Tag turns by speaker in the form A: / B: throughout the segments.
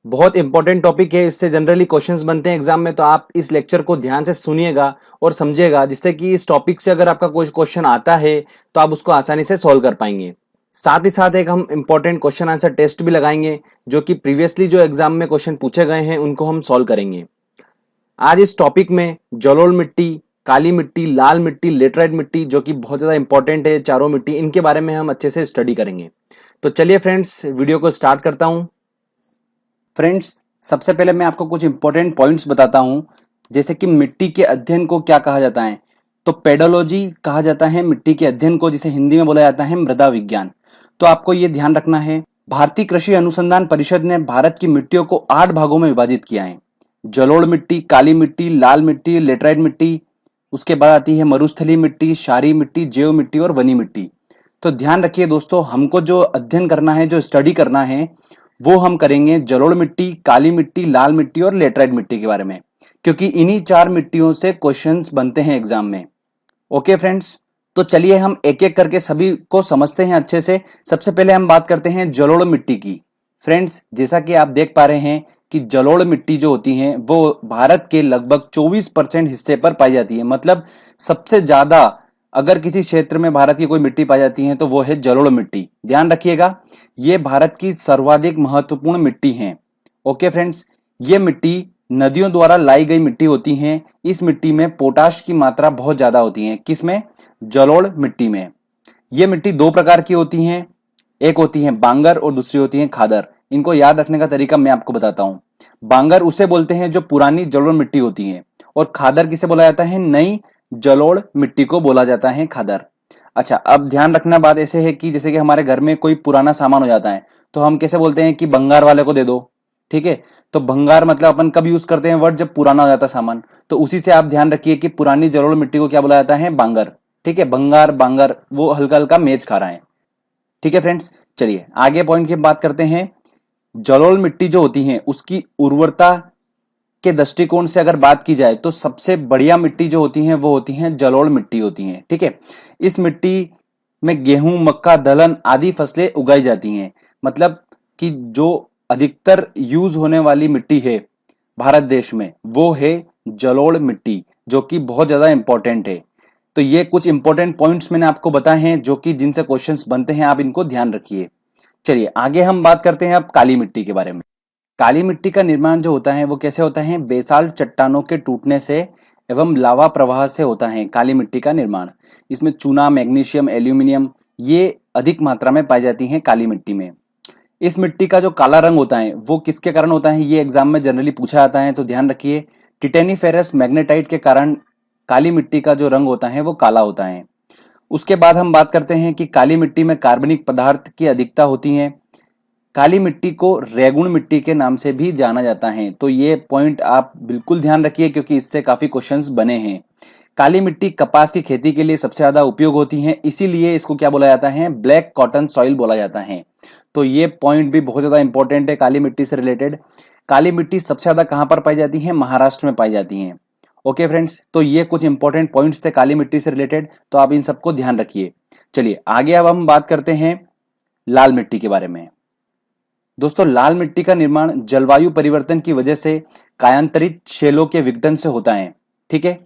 A: बहुत important topic है, इससे जनरली क्वेश्चंस बनते हैं एग्जाम में, तो आप इस लेक्चर को ध्यान से सुनिएगा और समझिएगा, जिससे कि इस टॉपिक से अगर आपका कोई क्वेश्चन आता है तो आप उसको आसानी से सॉल्व कर पाएंगे। साथ ही साथ एक हम इंपॉर्टेंट क्वेश्चन आंसर टेस्ट भी लगाएंगे, जो कि प्रीवियसली जो एग्जाम में क्वेश्चन पूछे गए हैं उनको हम सॉल्व करेंगे। आज इस टॉपिक में जलोढ़ मिट्टी, काली मिट्टी, लाल मिट्टी, लेटराइट मिट्टी, जो कि बहुत ज्यादा इंपॉर्टेंट है, चारों मिट्टी, इनके बारे में हम अच्छे से स्टडी करेंगे। तो चलिए फ्रेंड्स, वीडियो को स्टार्ट करता हूं। फ्रेंड्स, सबसे पहले मैं आपको कुछ इंपॉर्टेंट पॉइंट्स बताता हूं, जैसे कि मिट्टी के अध्ययन को क्या कहा जाता है। तो पेडोलॉजी कहा जाता है मिट्टी के अध्ययन को, जिसे हिंदी में बोला जाता है मृदा विज्ञान। तो आपको ये ध्यान रखना है। भारतीय कृषि अनुसंधान परिषद ने भारत की मिट्टियों को 8 भागों में विभाजित किया है। जलोढ़ मिट्टी, काली मिट्टी, लाल मिट्टी, लेटराइट मिट्टी, उसके बाद आती है मरुस्थलीय मिट्टी, क्षारीय मिट्टी, जैव मिट्टी और वनी मिट्टी। तो ध्यान रखिए दोस्तों, हमको जो अध्ययन करना है, जो स्टडी करना है, वो हम करेंगे जलोढ़ मिट्टी, काली मिट्टी, लाल मिट्टी और लेटराइट मिट्टी के बारे में, क्योंकि इन्हीं 4 मिट्टियों से क्वेश्चंस बनते हैं एग्जाम में। ओके फ्रेंड्स, तो चलिए हम एक एक करके सभी को समझते हैं अच्छे से। सबसे पहले हम बात करते हैं जलोढ़ मिट्टी की। फ्रेंड्स, जैसा कि आप देख पा रहे हैं कि जलोढ़ मिट्टी जो होती है वो भारत के लगभग 24% हिस्से पर पाई जाती है। मतलब सबसे ज्यादा अगर किसी क्षेत्र में भारत की कोई मिट्टी पाई जाती है तो वो है जलोढ़ मिट्टी। ध्यान रखिएगा, ये भारत की सर्वाधिक महत्वपूर्ण मिट्टी है। ओके फ्रेंड्स, ये मिट्टी नदियों द्वारा लाई गई मिट्टी होती है। इस मिट्टी में पोटाश की मात्रा बहुत ज्यादा होती है। किसमें? जलोढ़ मिट्टी में। ये मिट्टी 2 प्रकार की होती है, एक होती है बांगर और दूसरी होती है खादर। इनको याद रखने का तरीका मैं आपको बताता हूं। बांगर उसे बोलते हैं जो पुरानी जलोढ़ मिट्टी होती है, और खादर किसे बोला जाता है? नई जलोढ़ मिट्टी को बोला जाता है खादर। अच्छा, अब ध्यान रखना, बात ऐसे है कि जैसे कि हमारे घर में कोई पुराना सामान हो जाता है तो हम कैसे बोलते हैं कि भंगार वाले को दे दो। ठीक है, तो भंगार मतलब अपन कब यूज करते हैं वर्ड? जब पुराना हो जाता है सामान। तो उसी से आप ध्यान रखिए कि पुरानी जलोढ़ मिट्टी को क्या बोला जाता है? बांगर। ठीक है, भंगार बांगर वो हल्का हल्का मैच खा रहा है। ठीक है फ्रेंड्स, चलिए आगे पॉइंट की बात करते हैं। जलोढ़ मिट्टी जो होती है उसकी उर्वरता के दृष्टिकोण से अगर बात की जाए तो सबसे बढ़िया मिट्टी जो होती है वो होती है जलोढ़ मिट्टी होती है। ठीक है, इस मिट्टी में गेहूं, मक्का, दलहन आदि फसलें उगाई जाती हैं। मतलब कि जो अधिकतर यूज होने वाली मिट्टी है भारत देश में वो है जलोढ़ मिट्टी, जो कि बहुत ज्यादा इंपॉर्टेंट है। तो ये कुछ इंपॉर्टेंट पॉइंट्स मैंने आपको बताए हैं जो कि जिनसे क्वेश्चंस बनते हैं, आप इनको ध्यान रखिए। चलिए आगे हम बात करते हैं अब काली मिट्टी के बारे में। काली मिट्टी का निर्माण जो होता है वो कैसे होता है? बेसाल्ट चट्टानों के टूटने से एवं लावा प्रवाह से होता है काली मिट्टी का निर्माण। इसमें चूना, मैग्नीशियम, एल्यूमिनियम ये अधिक मात्रा में पाई जाती हैं काली मिट्टी में। इस मिट्टी का जो काला रंग होता है वो किसके कारण होता है? ये एग्जाम में जनरली पूछा जाता है, तो ध्यान रखिए। टिटेनिफेरस मैग्नेटाइट के कारण काली मिट्टी का जो रंग होता है वो काला होता है। उसके बाद हम बात करते हैं कि काली मिट्टी में कार्बनिक पदार्थ की अधिकता होती है। काली मिट्टी को रेगुण मिट्टी के नाम से भी जाना जाता है। तो ये पॉइंट आप बिल्कुल ध्यान रखिए, क्योंकि इससे काफी क्वेश्चंस बने हैं। काली मिट्टी कपास की खेती के लिए सबसे ज्यादा उपयोग होती है, इसीलिए इसको क्या बोला जाता है? ब्लैक कॉटन सॉइल बोला जाता है। तो ये पॉइंट भी बहुत ज्यादा इंपॉर्टेंट है काली मिट्टी से रिलेटेड। काली मिट्टी सबसे ज्यादा कहां पर पाई जाती है? महाराष्ट्र में पाई जाती है। ओके फ्रेंड्स, तो ये कुछ इंपॉर्टेंट पॉइंट्स थे काली मिट्टी से रिलेटेड, तो आप इन सबको ध्यान रखिए। चलिए आगे अब हम बात करते हैं लाल मिट्टी के बारे में। दोस्तों, लाल मिट्टी का निर्माण जलवायु परिवर्तन की वजह से कायांतरित शैलों के विघटन से होता है। ठीक है,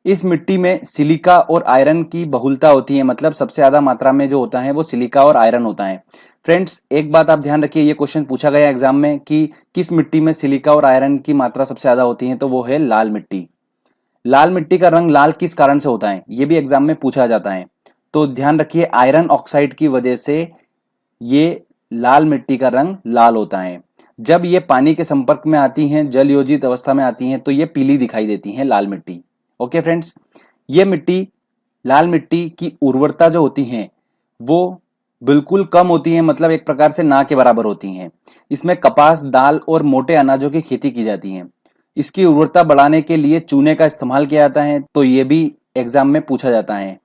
A: इस मिट्टी में सिलिका और आयरन की बहुलता होती है। मतलब सबसे ज्यादा मात्रा में जो होता है वो सिलिका और आयरन होता है। फ्रेंड्स, एक बात आप ध्यान रखिए, ये क्वेश्चन पूछा गया एग्जाम में कि किस मिट्टी में सिलिका और आयरन की मात्रा सबसे ज्यादा होती है, तो वो है लाल मिट्टी। लाल मिट्टी का रंग लाल किस कारण से होता है? ये भी एग्जाम में पूछा जाता है। तो ध्यान रखिए, आयरन ऑक्साइड की वजह से ये लाल मिट्टी का रंग लाल होता है। जब ये पानी के संपर्क में आती हैं, जल योजित अवस्था में आती हैं, तो ये पीली दिखाई देती है लाल मिट्टी। ओके फ्रेंड्स, ये मिट्टी, लाल मिट्टी की उर्वरता जो होती है वो बिल्कुल कम होती है। मतलब एक प्रकार से ना के बराबर होती हैं। इसमें कपास, दाल और मोटे अनाजों की खेती की जाती है। इसकी उर्वरता बढ़ाने के लिए चूने का इस्तेमाल किया जाता है, तो ये भी एग्जाम में पूछा जाता है।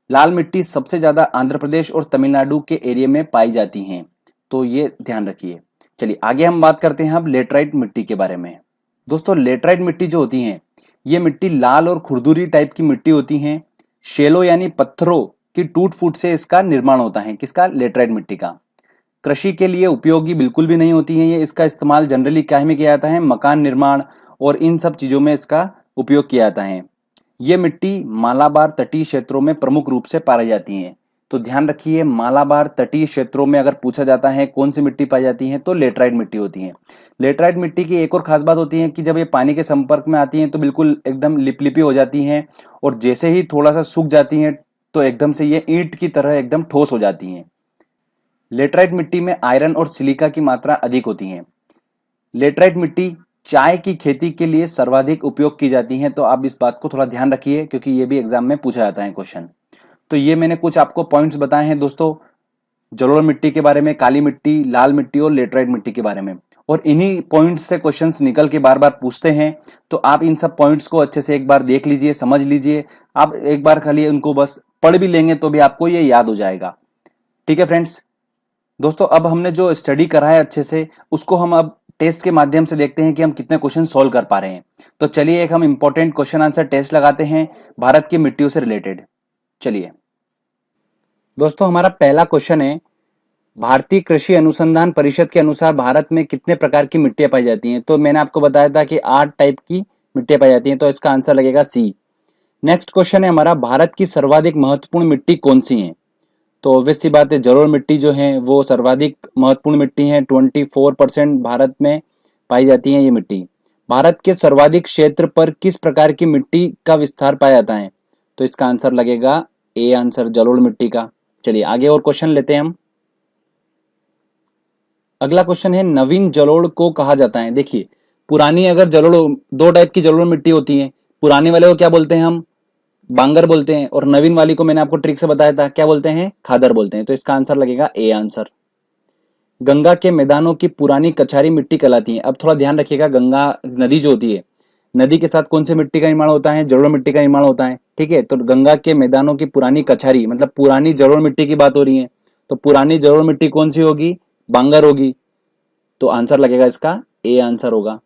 A: लाल मिट्टी सबसे ज्यादा आंध्र प्रदेश और तमिलनाडु के एरिया में पाई जाती हैं, तो ये ध्यान रखिए। चलिए आगे हम बात करते हैं अब लेटराइट मिट्टी के बारे में। दोस्तों, लेटराइट मिट्टी जो होती है ये मिट्टी लाल और खुरदुरी टाइप की मिट्टी होती है। शेलो यानी पत्थरों की टूट फूट से इसका निर्माण होता है। किसका? लेटराइट मिट्टी का। कृषि के लिए उपयोगी बिल्कुल भी नहीं होती है ये। इसका इस्तेमाल जनरली क्या में किया जाता है, मकान निर्माण और इन सब चीजों में इसका उपयोग किया जाता है। ये मिट्टी मालाबार तटीय क्षेत्रों में प्रमुख रूप से पाई जाती है। तो ध्यान रखिए, मालाबार तटीय क्षेत्रों में अगर पूछा जाता है कौन सी मिट्टी पाई जाती है तो लेटराइट मिट्टी होती है। लेटराइट मिट्टी की एक और खास बात होती है कि जब ये पानी के संपर्क में आती हैं तो बिल्कुल एकदम लिपलिपी हो जाती हैं, और जैसे ही थोड़ा सा सूख जाती हैं तो एकदम से ये ईंट की तरह एकदम ठोस हो जाती हैं। लेटराइट मिट्टी में आयरन और सिलिका की मात्रा अधिक होती है। लेटराइट मिट्टी चाय की खेती के लिए सर्वाधिक उपयोग की जाती है। तो आप इस बात को थोड़ा ध्यान रखिए क्योंकि ये भी एग्जाम में पूछा जाता है क्वेश्चन। तो ये मैंने कुछ आपको पॉइंट्स बताए हैं दोस्तों, जलोढ़ मिट्टी के बारे में, काली मिट्टी, लाल मिट्टी और लेटराइट मिट्टी के बारे में। और इन्हीं पॉइंट्स से क्वेश्चंस निकल के बार बार पूछते हैं। तो आप इन सब पॉइंट्स को अच्छे से एक बार देख लीजिए, समझ लीजिए। आप एक बार खाली उनको बस पढ़ भी लेंगे तो भी आपको ये याद हो जाएगा। ठीक है फ्रेंड्स। दोस्तों अब हमने जो स्टडी करा है अच्छे से, उसको हम अब टेस्ट के माध्यम से देखते हैं कि हम कितने क्वेश्चन सॉल्व कर पा रहे हैं। तो चलिए एक हम इंपॉर्टेंट क्वेश्चन आंसर टेस्ट लगाते हैं भारत की मिट्टियों से रिलेटेड। चलिए दोस्तों, हमारा पहला क्वेश्चन है, भारतीय कृषि अनुसंधान परिषद के अनुसार भारत में कितने प्रकार की मिट्टियां पाई जाती हैं। तो मैंने आपको बताया था कि 8 टाइप की मिट्टियां पाई जाती हैं, तो इसका आंसर लगेगा सी। नेक्स्ट क्वेश्चन है हमारा, भारत की सर्वाधिक महत्वपूर्ण मिट्टी कौन सी है। तो ऑब्वियस सी बात है, जलोढ़ मिट्टी जो है वो सर्वाधिक महत्वपूर्ण मिट्टी है। 24% भारत में पाई जाती है ये मिट्टी। भारत के सर्वाधिक क्षेत्र पर किस प्रकार की मिट्टी का विस्तार पाया जाता है। तो इसका आंसर लगेगा ए आंसर, जलोढ़ मिट्टी का। चलिए आगे और क्वेश्चन लेते हैं हम। अगला क्वेश्चन है, नवीन जलोढ़ को कहा जाता है। देखिए, पुरानी अगर जलोढ़, दो टाइप की जलोढ़ मिट्टी होती है। पुराने वाले को क्या बोलते हैं हम, बांगर बोलते हैं, और नवीन वाली को मैंने आपको ट्रिक से बताया था, क्या बोलते हैं, खादर बोलते हैं। तो इसका आंसर लगेगा ए आंसर। गंगा के मैदानों की पुरानी कछारी मिट्टी कहलाती है। अब थोड़ा ध्यान रखिएगा, गंगा नदी जो होती है, नदी के साथ कौन सी मिट्टी का निर्माण होता है, जलोढ़ मिट्टी का निर्माण होता है। ठीक है, तो गंगा के मैदानों की पुरानी कछारी मतलब पुरानी जलोढ़ मिट्टी की बात हो रही है। तो पुरानी जलोढ़ मिट्टी कौन सी होगी, बांगर होगी। तो आंसर लगेगा इसका ए आंसर होगा।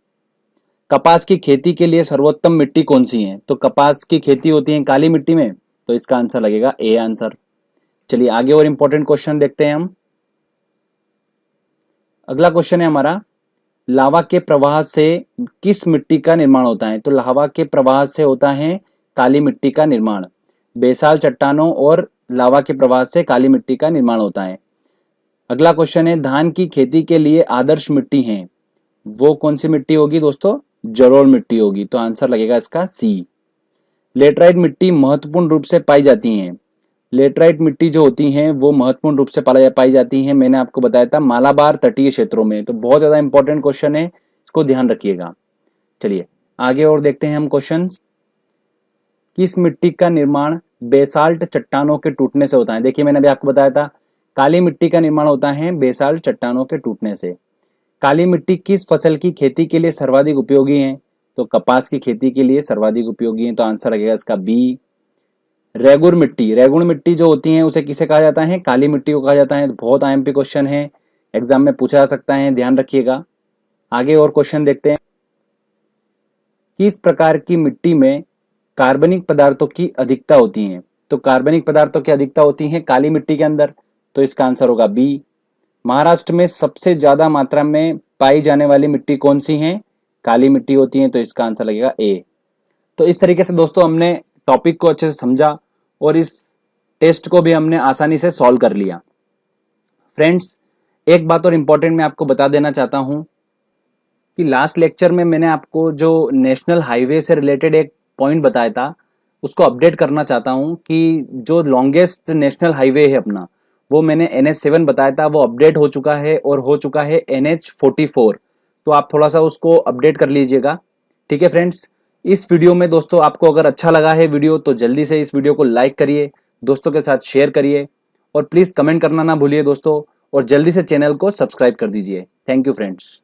A: कपास की खेती के लिए सर्वोत्तम मिट्टी कौन सी है। तो कपास की खेती होती है काली मिट्टी में, तो इसका आंसर लगेगा ए आंसर। चलिए आगे और इंपॉर्टेंट क्वेश्चन देखते हैं हम। अगला क्वेश्चन है हमारा, लावा के प्रवाह से किस मिट्टी का निर्माण होता है। तो लावा के प्रवाह से होता है काली मिट्टी का निर्माण। बेसाल चट्टानों और लावा के प्रवाह से काली मिट्टी का निर्माण होता है। अगला क्वेश्चन है, धान की खेती के लिए आदर्श मिट्टी है, वो कौन सी मिट्टी होगी दोस्तों, जलोढ़ मिट्टी होगी। तो आंसर लगेगा इसका सी। लेटराइट मिट्टी महत्वपूर्ण रूप से पाई जाती हैं। लेटराइट मिट्टी जो होती हैं वो महत्वपूर्ण रूप से पाई जाती हैं, मैंने आपको बताया था मालाबार तटीय क्षेत्रों में। तो बहुत ज्यादा इंपॉर्टेंट क्वेश्चन है, इसको ध्यान रखिएगा। चलिए आगे और देखते हैं हम क्वेश्चन। किस मिट्टी का निर्माण बेसाल्ट चट्टानों के टूटने से होता है। देखिए मैंने अभी आपको बताया था, काली मिट्टी का निर्माण होता है बेसाल्ट चट्टानों के टूटने से। काली मिट्टी किस फसल की खेती के लिए सर्वाधिक उपयोगी है। तो कपास की खेती के लिए सर्वाधिक उपयोगी है। तो आंसर लगेगा इसका बी। रेगुर मिट्टी, रेगुर मिट्टी जो होती है उसे किसे कहा जाता है, काली मिट्टी को कहा जाता है। बहुत आईएमपी क्वेश्चन है, एग्जाम में पूछा जा सकता है, ध्यान रखिएगा। आगे और क्वेश्चन देखते हैं। किस प्रकार की मिट्टी में कार्बनिक पदार्थों की अधिकता होती है। तो कार्बनिक पदार्थों की अधिकता होती है काली मिट्टी के अंदर। तो इसका आंसर होगा बी। महाराष्ट्र में सबसे ज्यादा मात्रा में पाई जाने वाली मिट्टी कौन सी है, काली मिट्टी होती है। तो इसका आंसर लगेगा ए। तो इस तरीके से दोस्तों हमने टॉपिक को अच्छे से समझा और इस टेस्ट को भी हमने आसानी से सॉल्व कर लिया। फ्रेंड्स एक बात और इंपॉर्टेंट मैं आपको बता देना चाहता हूं कि लास्ट लेक्चर में मैंने आपको जो नेशनल हाईवे से रिलेटेड एक पॉइंट बताया था, उसको अपडेट करना चाहता हूं कि जो लॉन्गेस्ट नेशनल हाईवे है अपना, वो मैंने NH7 बताया था, वो अपडेट हो चुका है और हो चुका है NH44। तो आप थोड़ा सा उसको अपडेट कर लीजिएगा। ठीक है फ्रेंड्स, इस वीडियो में दोस्तों आपको अगर अच्छा लगा है वीडियो तो जल्दी से इस वीडियो को लाइक करिए, दोस्तों के साथ शेयर करिए और प्लीज कमेंट करना ना भूलिए दोस्तों, और जल्दी से चैनल को सब्सक्राइब कर दीजिए। Thank you friends.